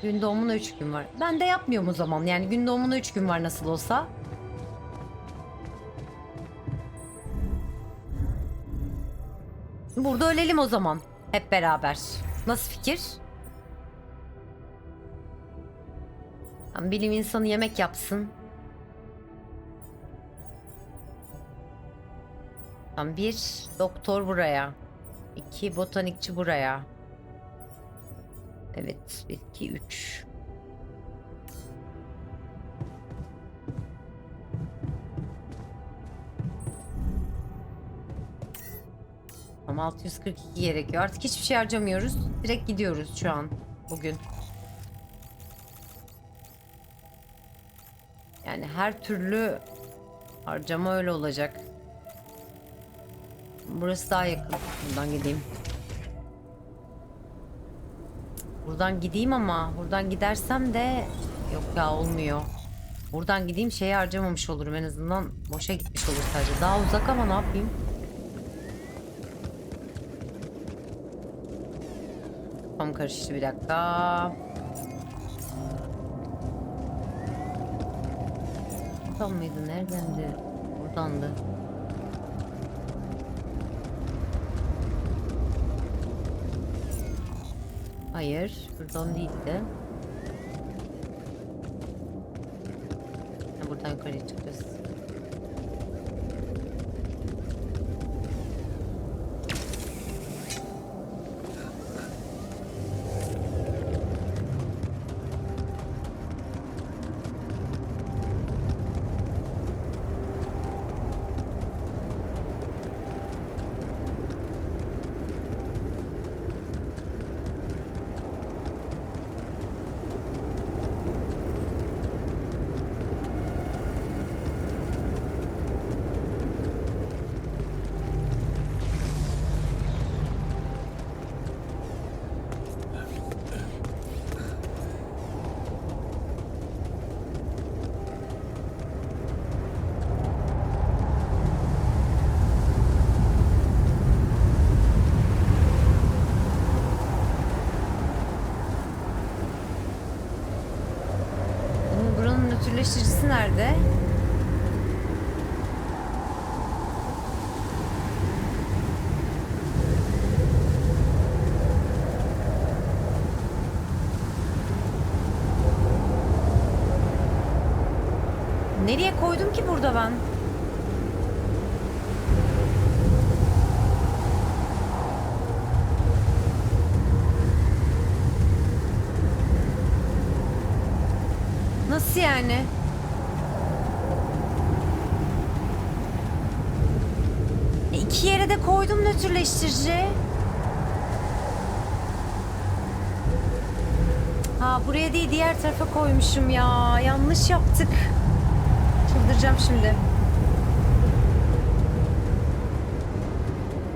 Gün doğumuna 3 gün var. Ben de yapmıyorum o zaman. Yani gün doğumuna 3 gün var nasıl olsa. Burada ölelim o zaman. Hep beraber. Nasıl fikir? Tam bilim insanı yemek yapsın. Tam bir doktor buraya. 2 botanikçi buraya. Evet. 1, 2, 3. Ama 642 gerekiyor. Artık hiçbir şey harcamıyoruz. Direkt gidiyoruz şu an. Bugün. Yani her türlü harcama öyle olacak. Burası daha yakın. Buradan gideyim. Buradan gideyim ama buradan gidersem de yok ya olmuyor. Buradan gideyim şeyi harcamamış olurum en azından. Boşa gitmiş olur sadece. Daha uzak ama ne yapayım? Kafam karıştı bir dakika. Buradan mıydı? Neredendi? Buradandı. Hayır. Buradan değildi. Buradan yukarıya çıkacağız. Buranın nötrleştiricisi nerede? Nereye koydum ki burada ben? Nasıl yani? İki yere de koydum nötrleştirici. Ha buraya değil diğer tarafa koymuşum ya. Yanlış yaptık. Çıldıracağım şimdi.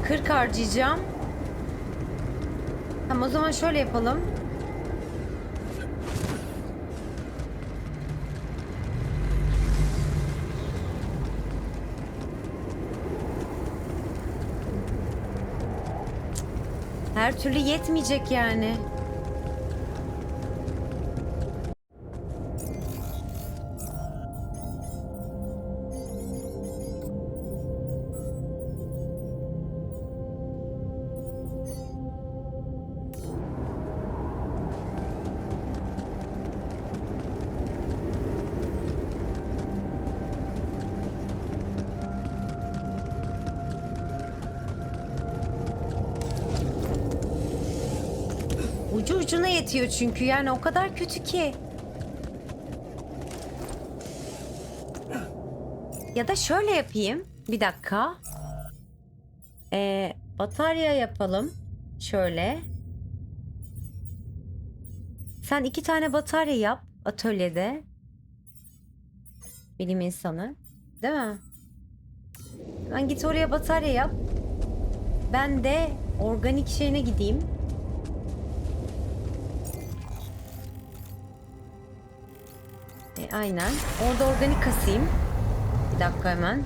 40 harcayacağım. Tamam o zaman şöyle yapalım. Her türlü yetmeyecek yani. Ucu ucuna yetiyor çünkü yani o kadar kötü ki. Ya da şöyle yapayım. Bir dakika. Batarya yapalım. Şöyle. Sen 2 tane batarya yap atölyede. Bilim insanı. Değil mi? Ben git oraya batarya yap. Ben de organik şeyine gideyim. Aynen. Orada organik kasayım. Bir dakika hemen.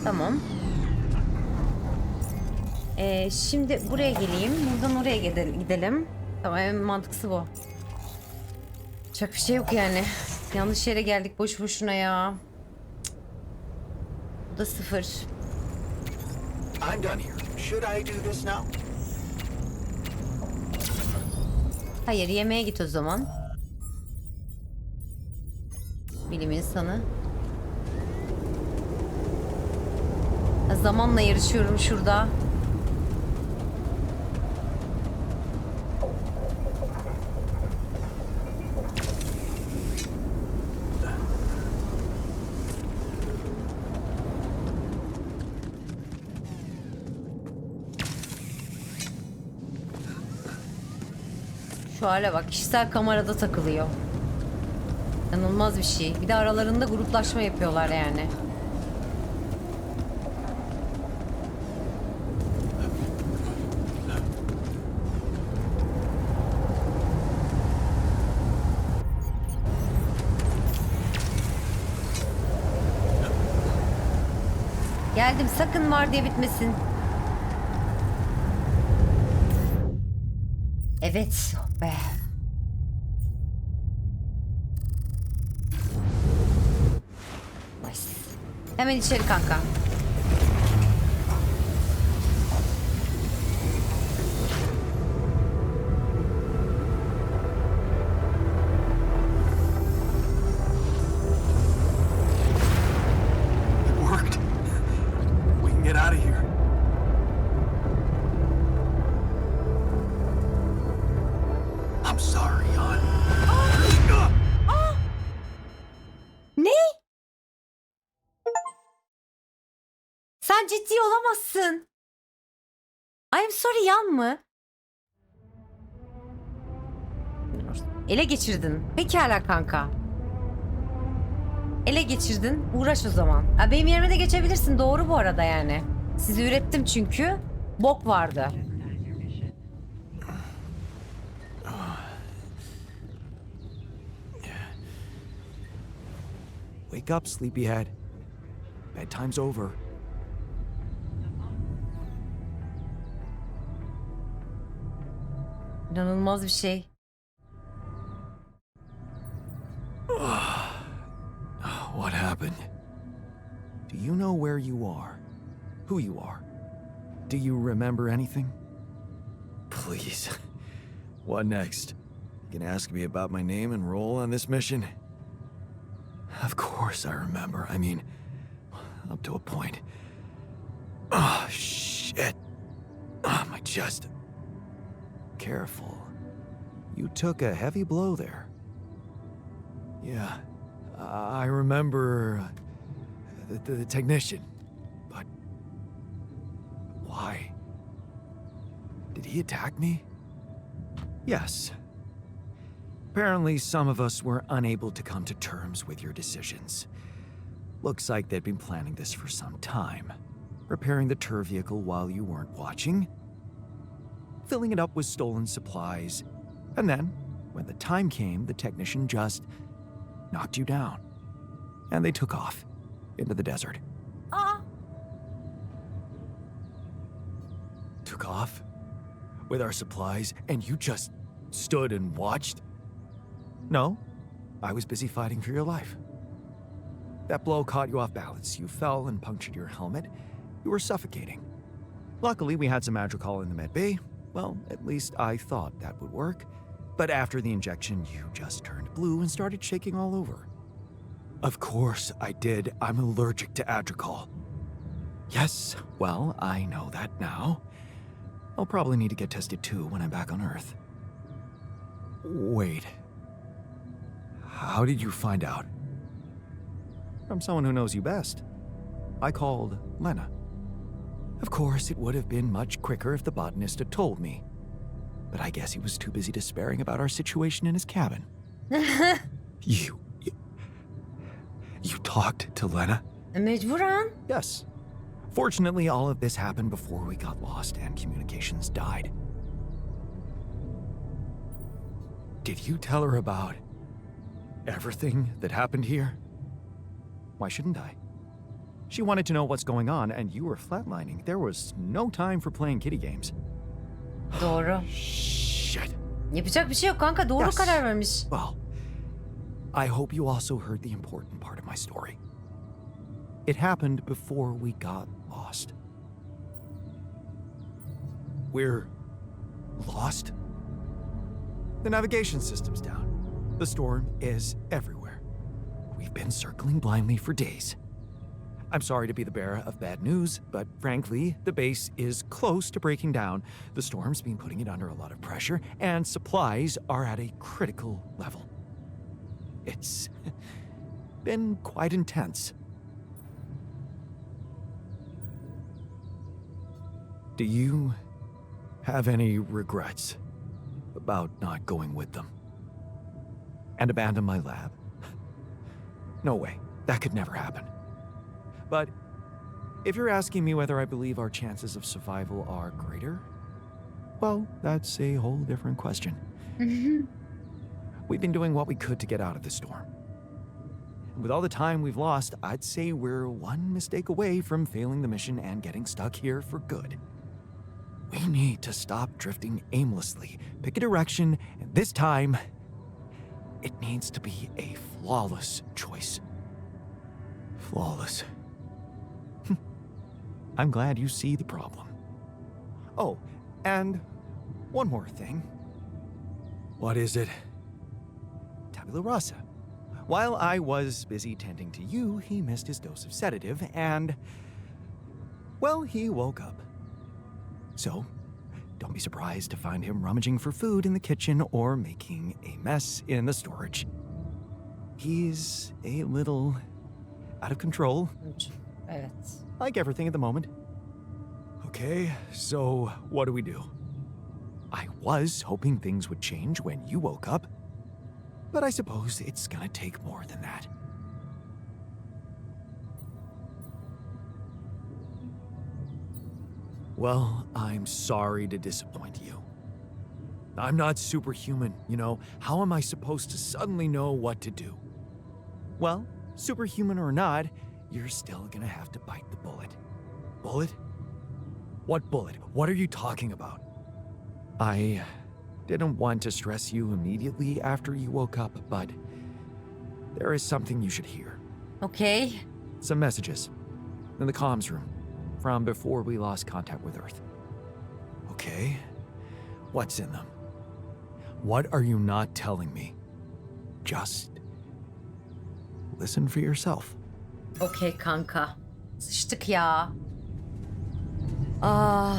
Tamam. Şimdi buraya geleyim. Buradan oraya gidelim. Tamam, en mantıklısı bu. Çok bir şey yok yani. Yanlış yere geldik boş boşuna ya. Bu da 0. I'm done here. Should I do this now? Hayır, yemeğe git o zaman. Bilim insanı. Zamanla yarışıyorum şurada. Şu hale bak, kişisel kamerada takılıyor. İnanılmaz bir şey. Bir de aralarında gruplaşma yapıyorlar yani. Geldim, sakın var diye bitmesin. Evet, oh be. Nice. Hemen içeri kanka. Sen ciddi olamazsın. I'm sorry, yan mı? Ele geçirdin. Pekala kanka. Ele geçirdin. Uğraş o zaman. Ha, benim yerime de geçebilirsin. Doğru bu arada yani. Sizi ürettim çünkü. Bok vardı. Wake up, sleepyhead. Bedtime's over. İnanılmaz bir şey. What happened? Do you know where you are? Who you are? Do you remember anything? Please. What next? You can ask me about my name and role on this mission? Of course I remember. I mean, up to a point. Oh, shit. Oh, my chest. Careful. You took a heavy blow there. Yeah, I remember the technician. But why? Did he attack me? Yes. Apparently, some of us were unable to come to terms with your decisions. Looks like they'd been planning this for some time. Repairing the tour vehicle while you weren't watching. Filling it up with stolen supplies. And then, when the time came, the technician just knocked you down. And they took off into the desert. Took off with our supplies, and you just stood and watched? No, I was busy fighting for your life. That blow caught you off balance. You fell and punctured your helmet. You were suffocating. Luckily, we had some Madrigal in the med bay. Well, at least I thought that would work. But after the injection, you just turned blue and started shaking all over. Of course I did. I'm allergic to Adrical. Yes, well, I know that now. I'll probably need to get tested too when I'm back on Earth. Wait. How did you find out? From someone who knows you best. I called Lena. Of course, it would have been much quicker if the botanist had told me. But I guess he was too busy despairing about our situation in his cabin. You talked to Lena? Mecburen. Yes. Fortunately, all of this happened before we got lost and communications died. Did you tell her about everything that happened here? Why shouldn't I? She wanted to know what's going on, and you were flatlining. There was no time for playing kitty games. Doğru. Shit. Yapacak bir şey yok kanka. Doğru Yes. karar vermiş. Well, I hope you also heard the important part of my story. It happened before we got lost. We're lost? The navigation system's down. The storm is everywhere. We've been circling blindly for days. I'm sorry to be the bearer of bad news, but frankly, the base is close to breaking down. The storm's been putting it under a lot of pressure, and supplies are at a critical level. It's been quite intense. Do you have any regrets about not going with them? And abandon my lab? No way. That could never happen. But if you're asking me whether I believe our chances of survival are greater, well, that's a whole different question. We've been doing what we could to get out of the storm. With all the time we've lost, I'd say we're one mistake away from failing the mission and getting stuck here for good. We need to stop drifting aimlessly, pick a direction, and this time, it needs to be a flawless choice. Flawless. I'm glad you see the problem. Oh, and one more thing. What is it? Tabula rasa. While I was busy tending to you, he missed his dose of sedative and, well, he woke up. So, don't be surprised to find him rummaging for food in the kitchen or making a mess in the storage. He's a little out of control. Evet. Like everything at the moment. Okay, so what do we do? I was hoping things would change when you woke up, but I suppose it's gonna take more than that. Well, I'm sorry to disappoint you. I'm not superhuman, you know. How am I supposed to suddenly know what to do? Well, superhuman or not, you're still gonna have to bite the bullet. Bullet? What bullet? What are you talking about? I didn't want to stress you immediately after you woke up, but there is something you should hear. Okay. Some messages in the comms room from before we lost contact with Earth. Okay, what's in them? What are you not telling me? Just listen for yourself. Okay kanka. Sıçtık ya. Aa,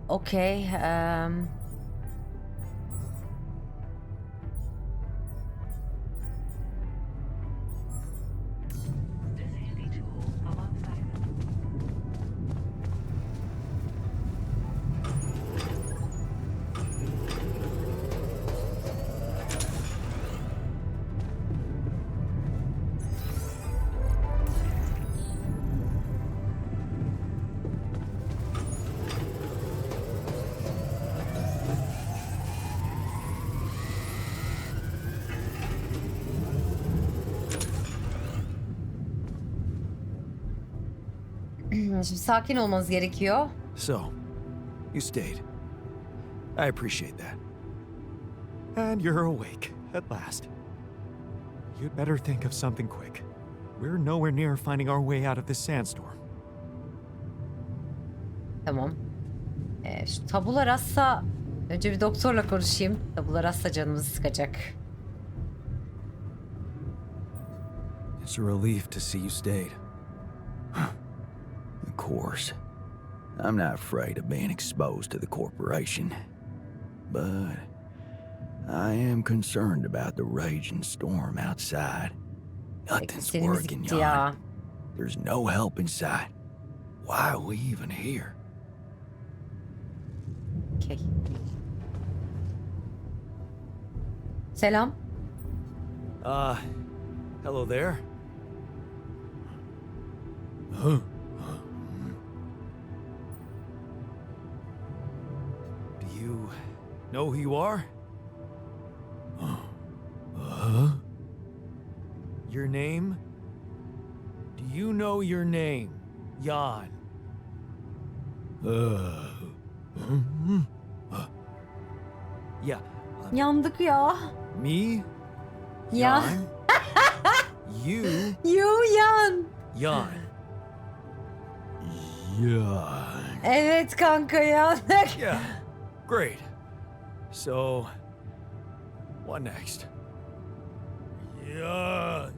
okay. Şimdi sakin olmanız gerekiyor. So, you stayed. I appreciate that. And you're awake, at last. You'd better think of something quick. We're nowhere near finding our way out of this sandstorm. Tamam. Şu tabula rasa... Önce bir doktorla konuşayım. Tabula rasa canımızı sıkacak. It's a relief to see you stayed. Of course. I'm not afraid of being exposed to the corporation. But I am concerned about the raging storm outside. Nothing's Sinimiz working, gitti ya. Jan. There's no help in sight. Why are we even here? Okay. Selam. Hello there. Do you know who you are? Your name? Do you know your name? Yawn. Yeah. Yandık ya. Me? Ya. Yawn. You Yan. yawn. Yeah. Evet kanka yandık. Yeah. Great. So, what next? Yawn.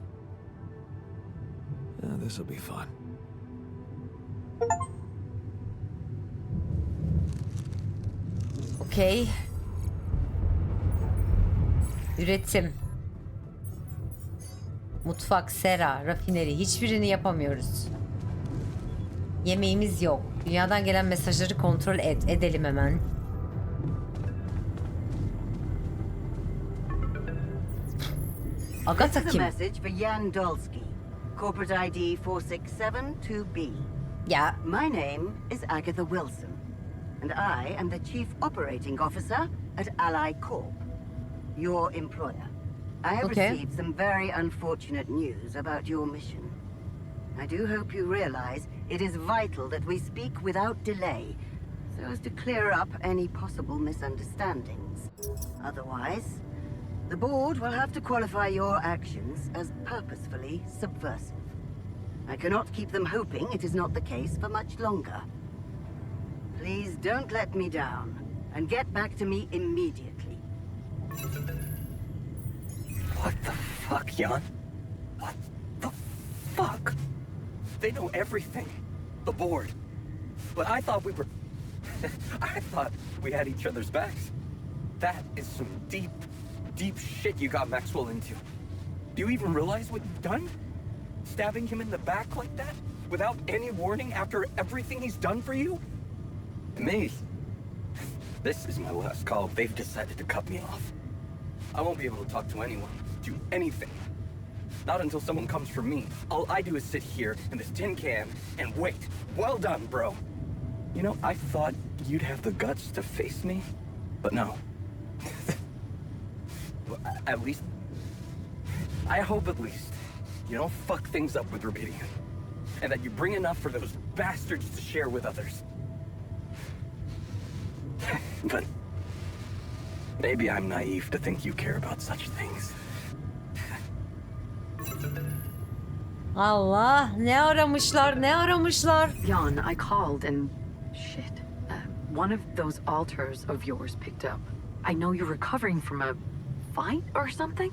This'll be fun. Okey. Üretim. Mutfak, sera, rafineri hiçbirini yapamıyoruz. Yemeğimiz yok. Dünyadan gelen mesajları kontrol et. Edelim hemen. Agatha This is a kim? message for Jan Dolsky, corporate ID 4672B. Ya My name is Agatha Wilson, and I am the Chief Operating Officer at Ally Corp, your employer. I have Okay. received some very unfortunate news about your mission. I do hope you realize it is vital that we speak without delay, so as to clear up any possible misunderstandings. Otherwise, the board will have to qualify your actions as purposefully subversive. I cannot keep them hoping it is not the case for much longer. Please don't let me down, and get back to me immediately. What the fuck, Jan? What the fuck? They know everything. The board. But I thought we were... I thought we had each other's backs. That is some deep, deep shit you got Maxwell into. Do you even realize what you've done? Stabbing him in the back like that? Without any warning after everything he's done for you? Me? This is my last call. They've decided to cut me off. I won't be able to talk to anyone, do anything. Not until someone comes for me. All I do is sit here in this tin can and wait. Well done, bro. You know, I thought you'd have the guts to face me, but no. At least... I hope at least you don't fuck things up with Rubidian. And that you bring enough for those bastards to share with others. But... maybe I'm naive to think you care about such things. Allah, ne aramışlar, ne aramışlar. Jan, I called and... shit. One of those altars of yours picked up. I know you're recovering from a fight or something?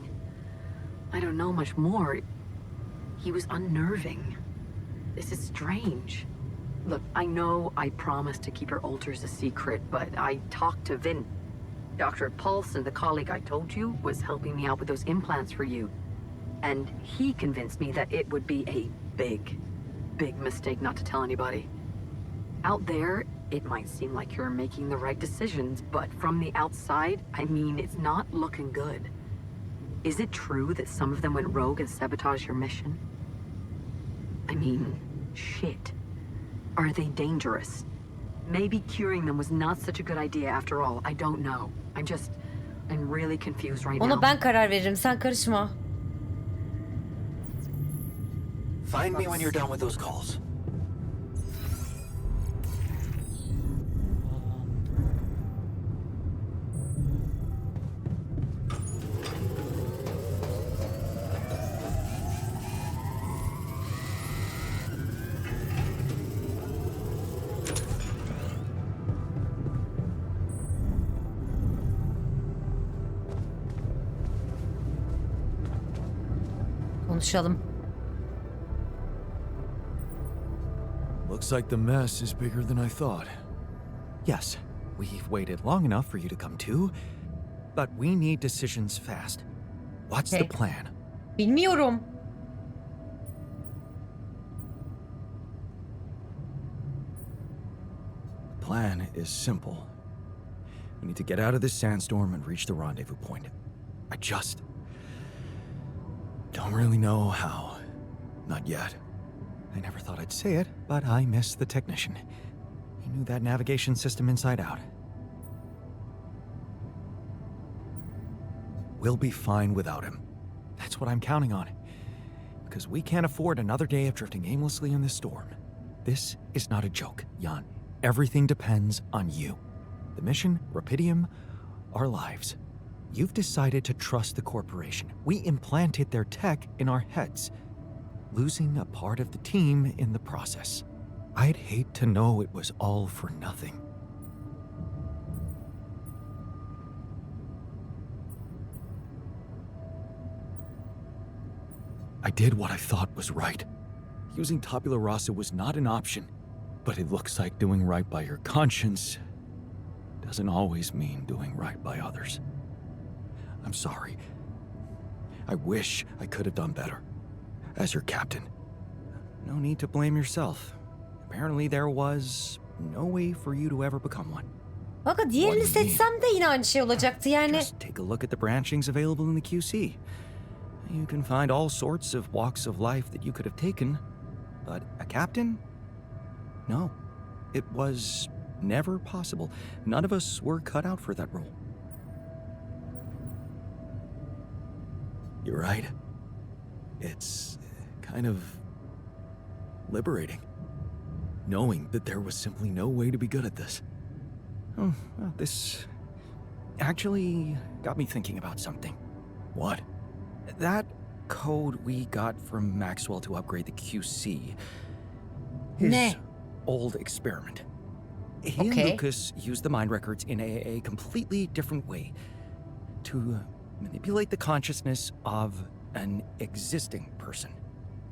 I don't know much more. He was unnerving. This is strange. Look, I know I promised to keep your altars a secret, but I talked to Vin. Dr. Paulson, the colleague I told you, was helping me out with those implants for you. And he convinced me that it would be a big, big mistake not to tell anybody. Out there, it might seem like you're making the right decisions, but from the outside, I mean, it's not looking good. Is it true that some of them went rogue and sabotaged your mission? I mean, shit. Are they dangerous? Maybe curing them was not such a good idea after all. I don't know. I'm really confused right now. Ona ben karar veririm, sen karışma. Find me when you're done with those calls. Konuşalım. Looks like the mess is bigger than I thought. Yes, we've waited long enough for you to come to, but we need decisions fast. What's the Okay. plan? Bilmiyorum. The plan is simple. We need to get out of this sandstorm and reach the rendezvous point. I just don't really know how. Not yet. I never thought I'd say it, but I miss the technician. He knew that navigation system inside out. We'll be fine without him. That's what I'm counting on. Because we can't afford another day of drifting aimlessly in this storm. This is not a joke, Jan. Everything depends on you. The mission, Rapidium, our lives. You've decided to trust the corporation. We implanted their tech in our heads, losing a part of the team in the process. I'd hate to know it was all for nothing. I did what I thought was right. Using tabula rasa was not an option, but it looks like doing right by your conscience doesn't always mean doing right by others. I'm sorry. I wish I could have done better. As your captain, no need to blame yourself. Apparently there was no way for you to ever become one. Bakın diğerini seçsem de yine aynı şey olacaktı yani. Just take a look at the branchings available in the QC. You can find all sorts of walks of life that you could have taken, but a captain? No. It was never possible. None of us were cut out for that role. You're right. It's kind of liberating, knowing that there was simply no way to be good at this. Oh, well, this actually got me thinking about something. What? That code we got from Maxwell to upgrade the QC. His Ne? old experiment. He and Lucas used the mind records in a completely different way to manipulate the consciousness of an existing person.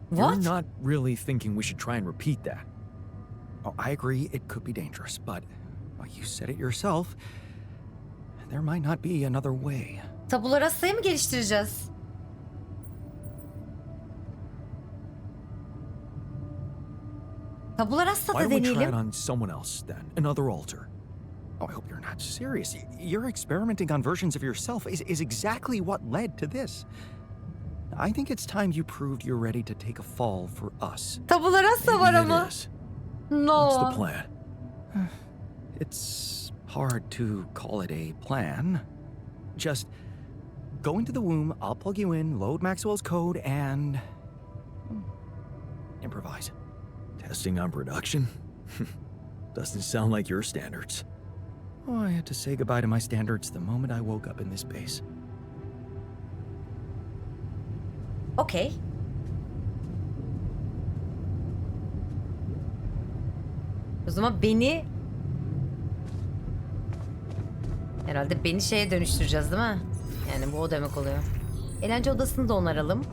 What? You're not really thinking we should try and repeat that. Oh, I agree it could be dangerous, but well, you said it yourself. There might not be another way. Tabula rasayı mı geliştireceğiz? Tabula rasa Why da don't we try it deneyelim. on someone else then? Another alter. Oh, I hope you're not serious. Your experimenting on versions of yourself is exactly what led to this. I think it's time you proved you're ready to take a fall for us. Tabula rasa var Maybe it ama. is. No. What's the plan? It's hard to call it a plan. Just go into the womb, I'll plug you in, load Maxwell's code, and improvise. Testing on production? Doesn't sound like your standards. Oh, I had to say goodbye to my standards the moment I woke up in this base. Okey. O zaman herhalde beni şeye dönüştüreceğiz değil mi? Yani bu o demek oluyor. Eğlence odasını da onaralım.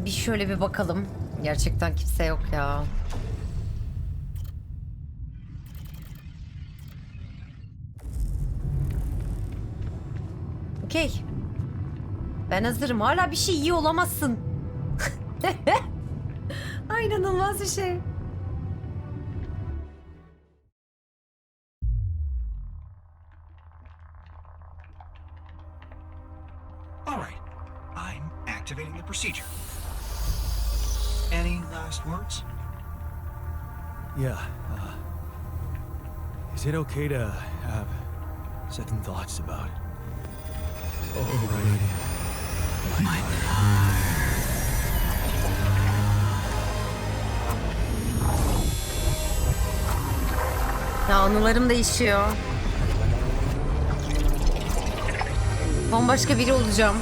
Bir şöyle bir bakalım. Gerçekten kimse yok ya. Okey. Ben hazırım. Hala bir şey iyi olamazsın. Ay, inanılmaz bir şey. All right, I'm activating the procedure. Any last words? Yeah, is it okay to have second thoughts about overriding my Ya anılarım değişiyor. Bambaşka biri olacağım.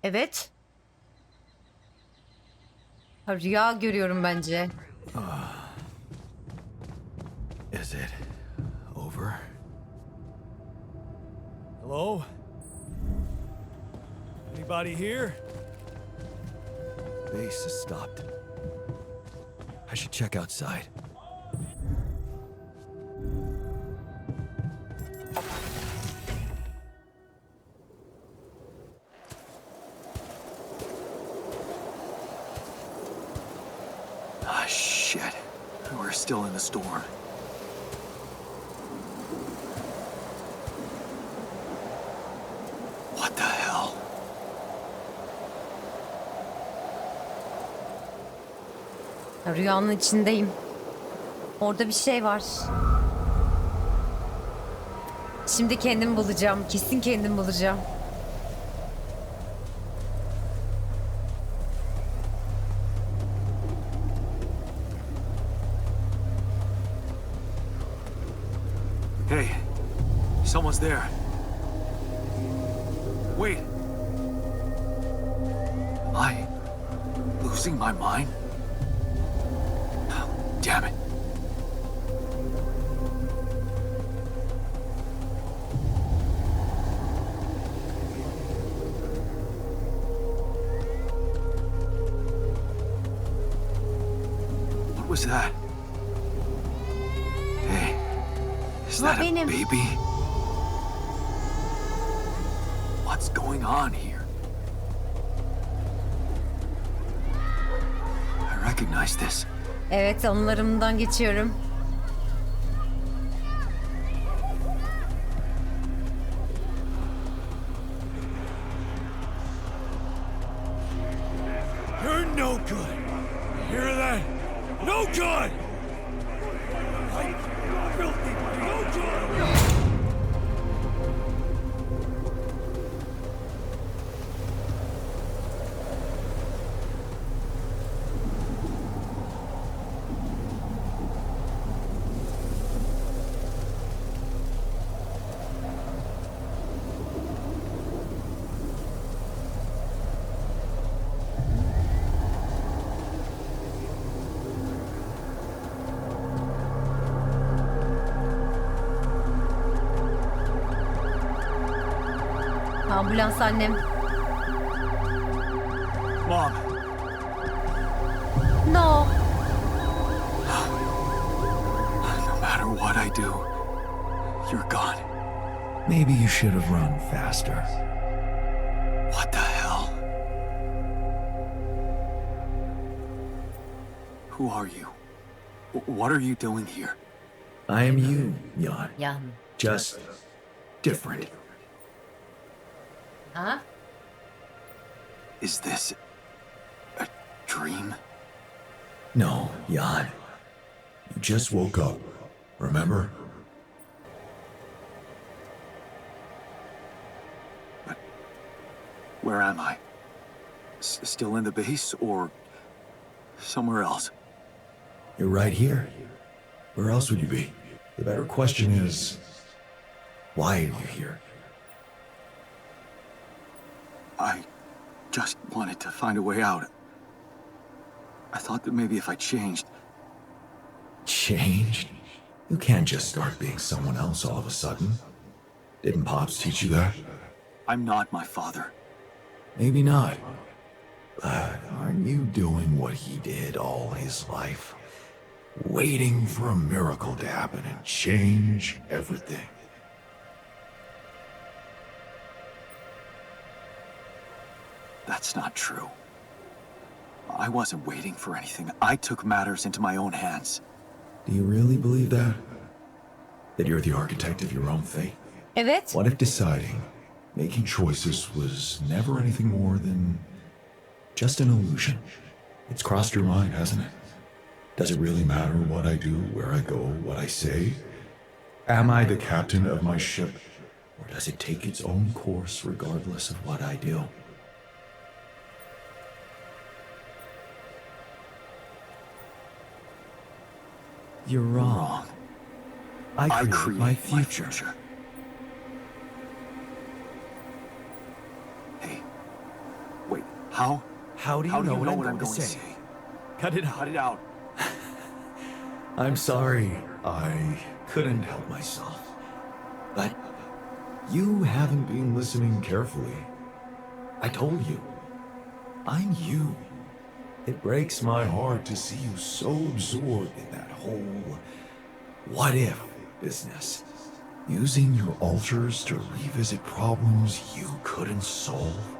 Evet. Ha, rüya görüyorum bence. Is it over? Hello? Anybody here? Base has stopped. I should check outside. storm. What the hell? Rüyanın içindeyim. Orada bir şey var. Şimdi kendimi bulacağım. Kesin kendimi bulacağım. Hey, someone's there. Wait. Am I losing my mind? Damn it. What was that? Hey, is that a benim. baby? What's going on here? I recognize this. Evet, anılarımdan geçiyorum. You're no good. Hear that? No good. Filthy. No good. Ambulans annem. Mom. No. No matter what I do, you're gone. Maybe you should have run faster. What the hell? Who are you? What are you doing here? I am you, Jan. Yan. Just different. Ha? Is this a dream? No, Jan. You just woke up, remember? But where am I? Still in the base or somewhere else? You're right here. Where else would you be? The better question is, why are you here? I just wanted to find a way out. I thought that maybe if I changed... Changed? You can't just start being someone else all of a sudden. Didn't Pops teach you that? I'm not my father. Maybe not. But aren't you doing what he did all his life? Waiting for a miracle to happen and change everything. That's not true. I wasn't waiting for anything. I took matters into my own hands. Do you really believe that? That you're the architect of your own fate? Evet. What if deciding, making choices was never anything more than just an illusion? It's crossed your mind, hasn't it? Does it really matter what I do, where I go, what I say? Am I the captain of my ship? Or does it take its own course regardless of what I do? You're wrong. I create my future. Hey, wait, how? How do you know what I'm going to say? Cut it out. Cut it out. I'm sorry. I couldn't help myself. But you haven't been listening carefully. I told you. I'm you. It breaks my heart to see you so absorbed in that whole what-if business. Using your alters to revisit problems you couldn't solve.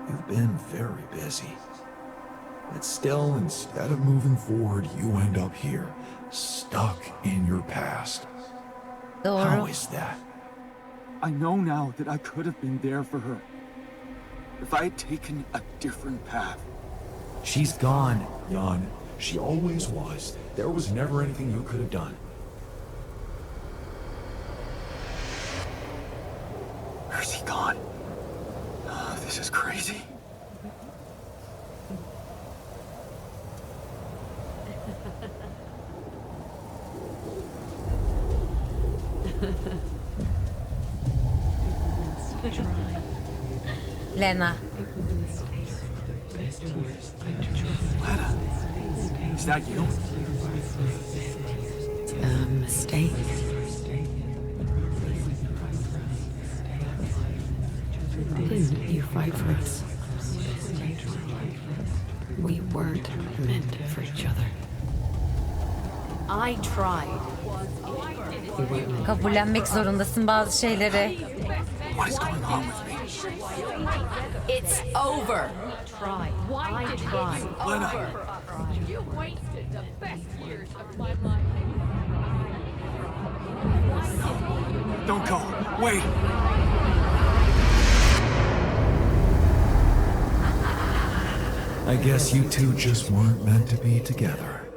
You've been very busy. But still, instead of moving forward, you end up here, stuck in your past. How Doğru. is that? I know now that I could have been there for her. If I had taken a different path. She's gone, Jan. She always was. There was never anything you could have done. Where's he gone? Oh, this is crazy. Lena. Lena, is that you? A mistake. Didn't you fight for us? We weren't meant for each other. I tried. We weren't meant. Kabullenmek zorundasın bazı şeyleri. What is going on with me? It's over. I tried. Lena, You wasted the best years of my life. don't go. Wait. I guess you two just weren't meant to be together.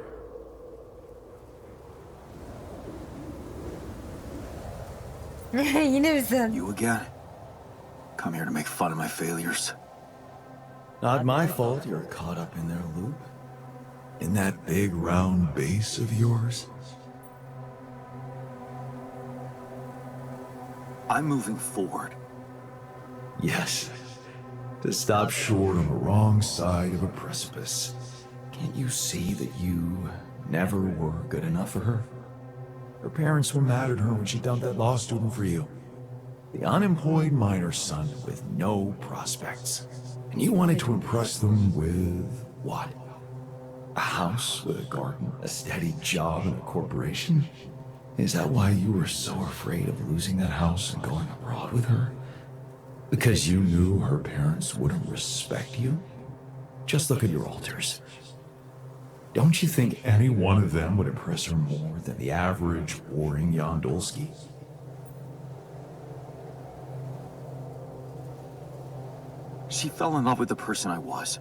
Yine mi sen? You again? Come here to make fun of my failures. Not my fault you're caught up in their loop. In that big round base of yours? I'm moving forward. Yes. To stop short on the wrong side of a precipice. Can't you see that you never were good enough for her? Her parents were mad at her when she dumped that law student for you. The unemployed miner son with no prospects. And you wanted to impress them with what? A house with a garden, a steady job, and a corporation? Is that why you were so afraid of losing that house and going abroad with her? Because you knew her parents wouldn't respect you? Just look at your alters. Don't you think any one of them would impress her more than the average boring Yondolski? She fell in love with the person I was,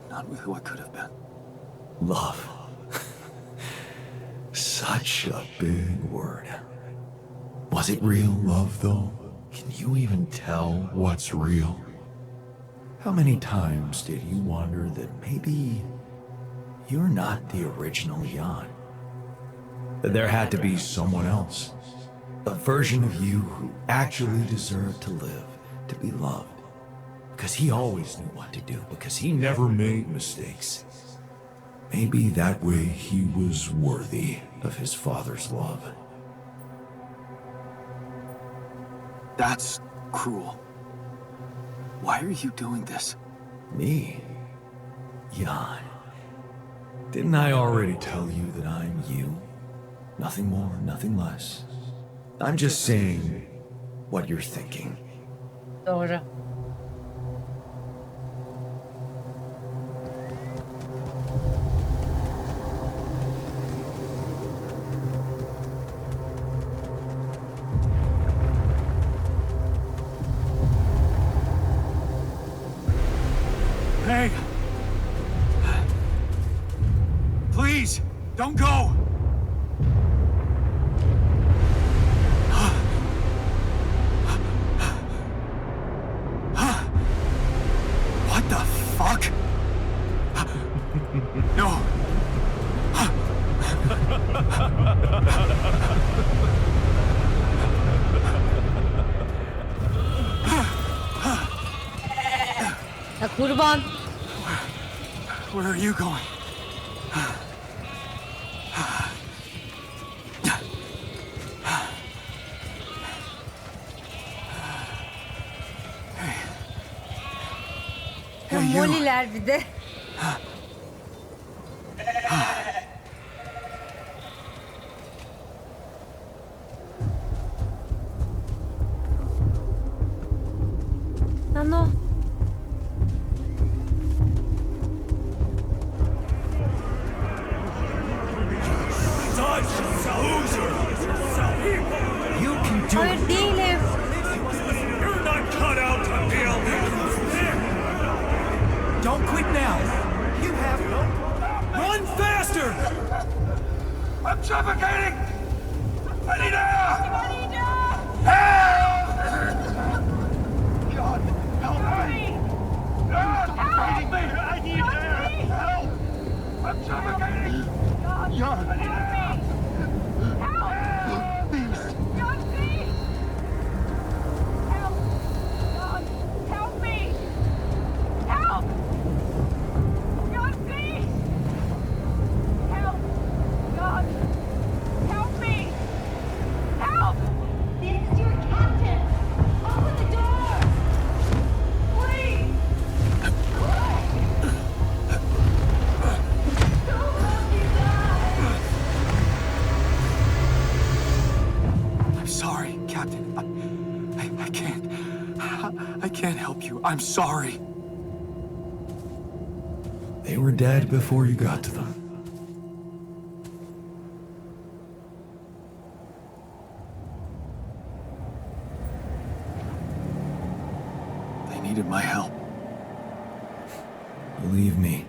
not with who I could have been. Love. Such a big word. Was it real love, though? Can you even tell what's real? How many times did you wonder that maybe you're not the original Jan? That there had to be someone else, a version of you who actually deserved to live, to be loved. Because he always knew what to do, because he never made mistakes. Maybe that way he was worthy of his father's love. That's cruel. Why are you doing this? Me? Jan. Didn't I already tell you that I'm you? Nothing more, nothing less. I'm just saying what you're thinking. Doğru. Hey! Please, don't go! What the fuck? No! Ya kurban. Where are you going? Ya Hey, you. Moliler bir de. Lan o. Captain. I can't. I can't help you. I'm sorry. They were dead before you got to them. They needed my help. Believe me,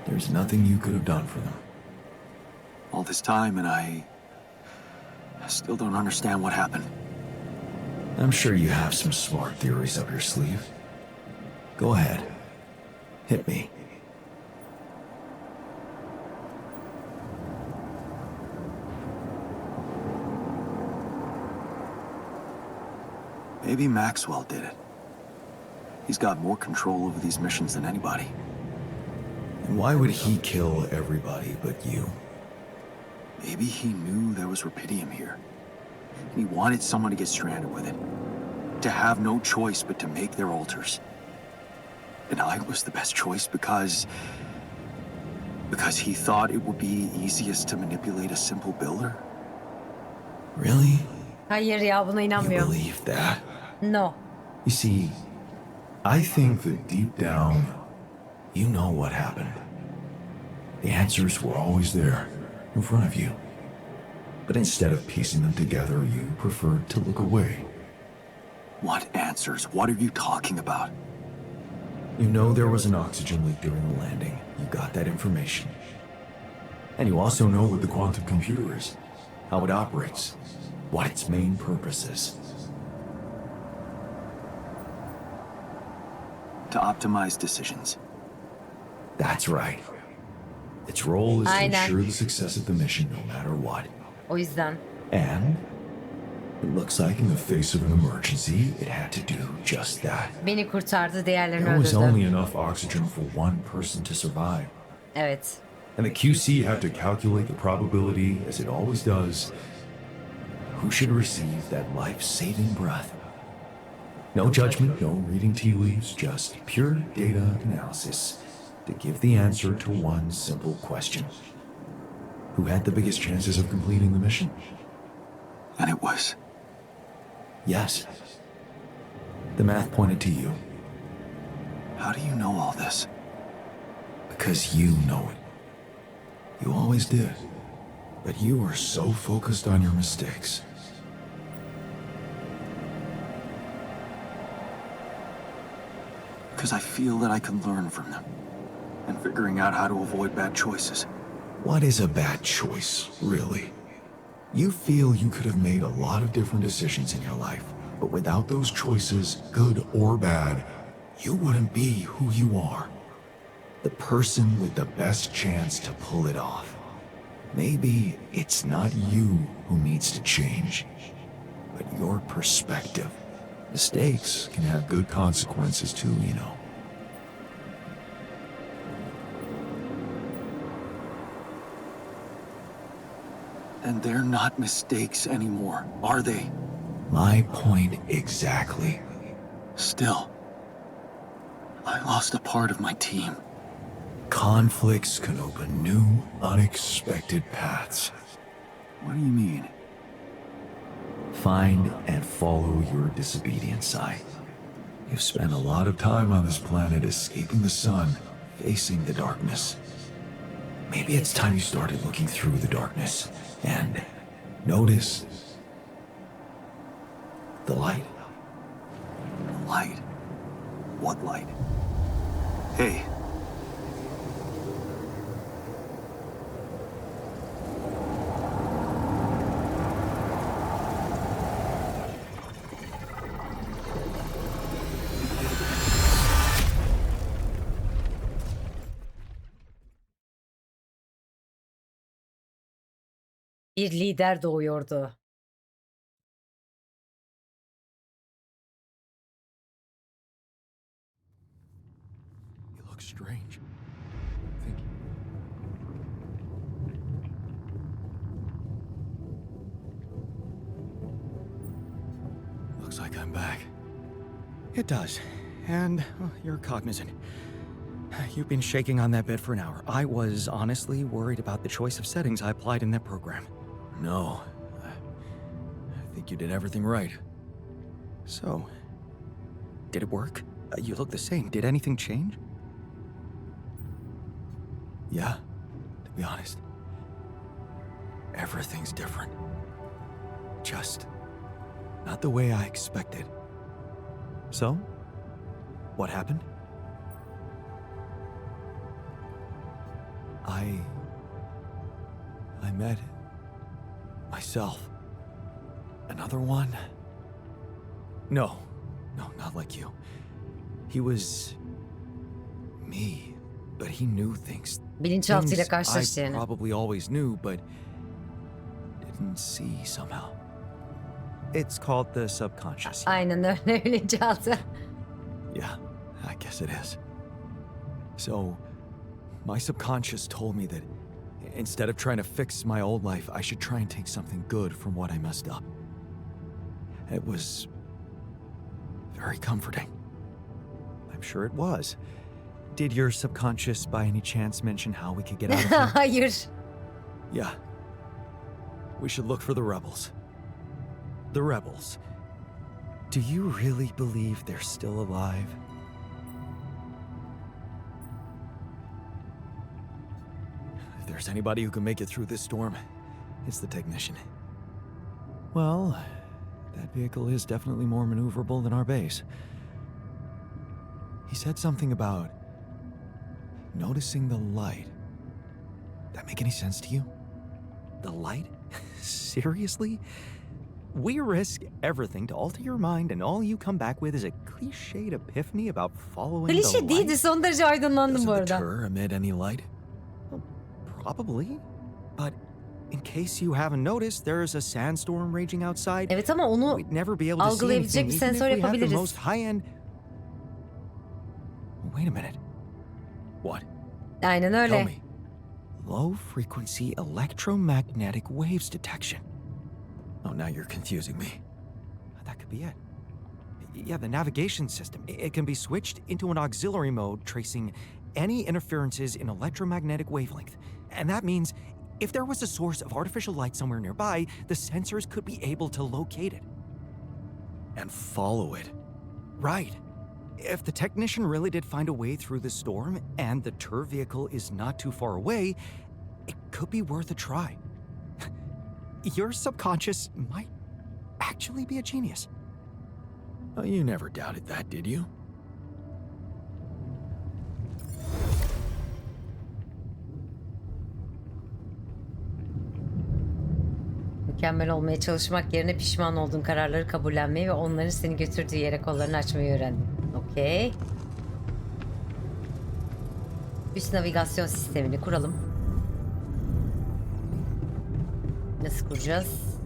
there's nothing you could have done for them. All this time, and I still don't understand what happened. I'm sure you have some smart theories up your sleeve. Go ahead. Hit me. Maybe Maxwell did it. He's got more control over these missions than anybody. And why would he kill everybody but you? Maybe he knew there was rupidium here. And he wanted someone to get stranded with it. To have no choice but to make their altars. And I was the best choice because he thought it would be easiest to manipulate a simple builder? Really? Hayır ya, buna You inanmıyorum. believe that? No. You see, I think that deep down, you know what happened. The answers were always there, in front of you. But instead of piecing them together, you preferred to look away. What answers? What are you talking about? You know there was an oxygen leak during the landing. You got that information. And you also know what the quantum computer is, how it operates, what its main purpose is. To optimize decisions. That's right. Its role is to Aynen. ensure the success of the mission no matter what. O yüzden. And it looks like in the face of an emergency, it had to do just that. Beni kurtardı, diğerlerini There was only öldürdü. enough oxygen for one person to survive. Evet. And the QC had to calculate the probability, as it always does, who should receive that life-saving breath. No judgment, no reading tea leaves, just pure data analysis to give the answer to one simple question. Who had the biggest chances of completing the mission? And it was. Yes. The math pointed to you. How do you know all this? Because you know it. You always did. But you were so focused on your mistakes. Because I feel that I can learn from them. And figuring out how to avoid bad choices. What is a bad choice, really? You feel you could have made a lot of different decisions in your life, but without those choices, good or bad, you wouldn't be who you are. The person with the best chance to pull it off. Maybe it's not you who needs to change, but your perspective. Mistakes can have good consequences too, you know. And they're not mistakes anymore, are they? My point exactly. Still, I lost a part of my team. Conflicts can open new, unexpected paths. What do you mean? Find and follow your disobedience side. You've spent a lot of time on this planet escaping the sun, facing the darkness. Maybe it's time you started looking through the darkness and notice the light. Light? What light? Hey. Bir lider doğuyordu. You look strange. Think Looks like I'm back. It does. And you're cognizant. You've been shaking on that bed for an hour. I was honestly worried about the choice of settings I applied in that program. no. I think think you did everything right. So, did it work? You look the same. Did anything change? Yeah, to be honest. Everything's different. Just not the way I expected. So, what happened? I met myself. Another one? No, not like you. He was me, but he knew things. Bilinçaltıyla Things karşılaştı I yani. probably always knew, but didn't see somehow. It's called the subconscious. Aynen öyle bilinçaltı. Yeah, I guess it is. So, my subconscious told me that instead of trying to fix my old life, I should try and take something good from what I messed up. It was very comforting. I'm sure it was. Did your subconscious by any chance mention how we could get out of here? Hayır. Yeah. We should look for the rebels. The rebels. Do you really believe they're still alive? If there's anybody who can make it through this storm, it's the technician. Well, that vehicle is definitely more maneuverable than our base. He said something about noticing the light. That make any sense to you? The light? Seriously? We risk everything to alter your mind, and all you come back with is a cliched epiphany about following the Klişe light? değildi, son derece aydınlandım Doesn't bu the arada. tour emit any light? Probably. But in case you haven't noticed, there's a sandstorm raging outside. Evet ama onu We'd never be able to see algılayabilecek anything bir even if sensör we had the yapabiliriz. most high-end... Wait a minute. What? Aynen Tell öyle. me. Low-frequency electromagnetic waves detection. Oh, now you're confusing me. That could be it. Yeah, the navigation system. It can be switched into an auxiliary mode, tracing any interferences in electromagnetic wavelength. And that means if there was a source of artificial light somewhere nearby, the sensors could be able to locate it. And follow it. Right. If the technician really did find a way through the storm, and the tour vehicle is not too far away, it could be worth a try. Your subconscious might actually be a genius. Oh, you never doubted that, did you? Mükemmel olmaya çalışmak yerine pişman olduğun kararları kabullenmeyi ve onların seni götürdüğü yere kollarını açmayı öğrendin. Okey. Üst navigasyon sistemini kuralım. Nasıl kuracağız?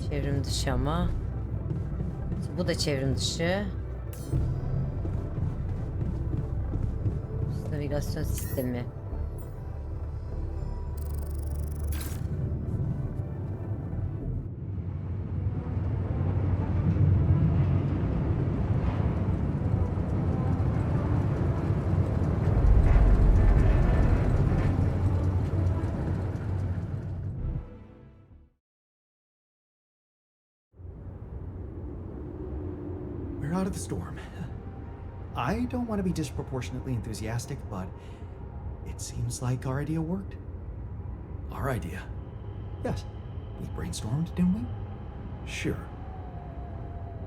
Çevrim dışı ama. Bu da çevrim dışı. Üst navigasyon sistemi. We're out of the storm. I don't want to be disproportionately enthusiastic, but it seems like our idea worked. Our idea. Yes, we brainstormed, didn't we? Sure.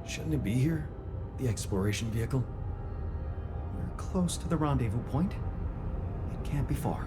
Shouldn't it be here? The exploration vehicle? We're close to the rendezvous point. It can't be far.